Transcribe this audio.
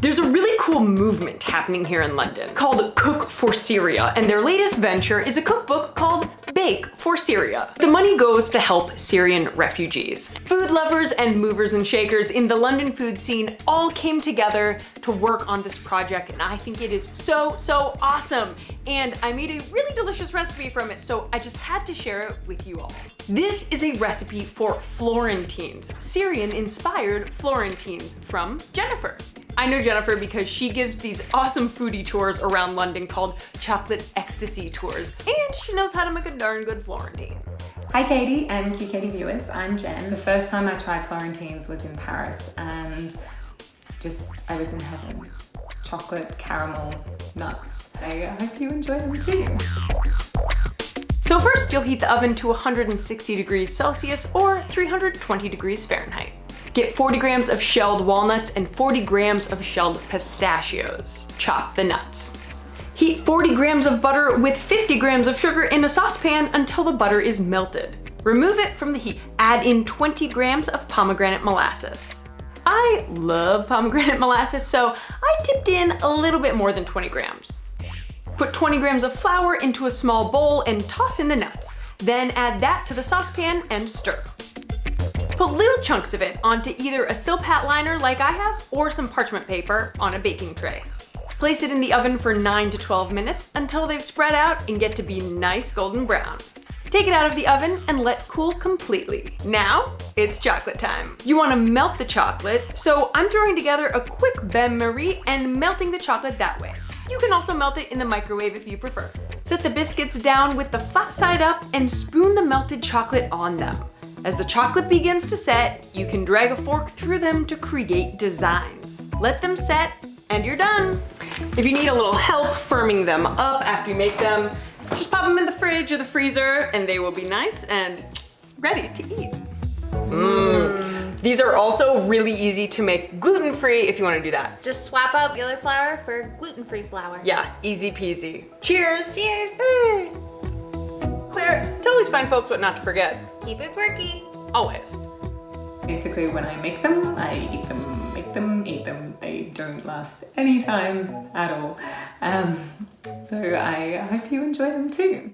There's a really cool movement happening here in London called Cook for Syria, and their latest venture is a cookbook called Bake for Syria. The money goes to help Syrian refugees. Food lovers and movers and shakers in the London food scene all came together to work on this project, and I think it is so awesome. And I made a really delicious recipe from it, so I just had to share it with you all. This is a recipe for Florentines, Syrian-inspired Florentines from Jennifer. I know Jennifer because she gives these awesome foodie tours around London called chocolate ecstasy tours, and she knows how to make a darn good Florentine. Hi Katie and Katie viewers, I'm Jen. The first time I tried Florentines was in Paris and I was in heaven. Chocolate, caramel, nuts. I hope you enjoy them too. So first you'll heat the oven to 160 degrees Celsius or 320 degrees Fahrenheit. Get 40 grams of shelled walnuts and 40 grams of shelled pistachios. Chop the nuts. Heat 40 grams of butter with 50 grams of sugar in a saucepan until the butter is melted. Remove it from the heat. Add in 20 grams of pomegranate molasses. I love pomegranate molasses, so I tipped in a little bit more than 20 grams. Put 20 grams of flour into a small bowl and toss in the nuts. Then add that to the saucepan and stir. Put little chunks of it onto either a Silpat liner like I have or some parchment paper on a baking tray. Place it in the oven for 9 to 12 minutes until they've spread out and get to be nice golden brown. Take it out of the oven and let cool completely. Now, it's chocolate time. You want to melt the chocolate, so I'm throwing together a quick bain-marie and melting the chocolate that way. You can also melt it in the microwave if you prefer. Set the biscuits down with the flat side up and spoon the melted chocolate on them. As the chocolate begins to set, you can drag a fork through them to create designs. Let them set, and you're done. If you need a little help firming them up after you make them, just pop them in the fridge or the freezer and they will be nice and ready to eat. These are also really easy to make gluten-free if you want to do that. Just swap out regular flour for gluten-free flour. Yeah, easy peasy. Cheers! Cheers! Hey! Claire, tell these fine folks what not to forget. Keep it quirky. Always. Basically, when I make them, I eat them, make them, eat them. They don't last any time at all. So I hope you enjoy them too.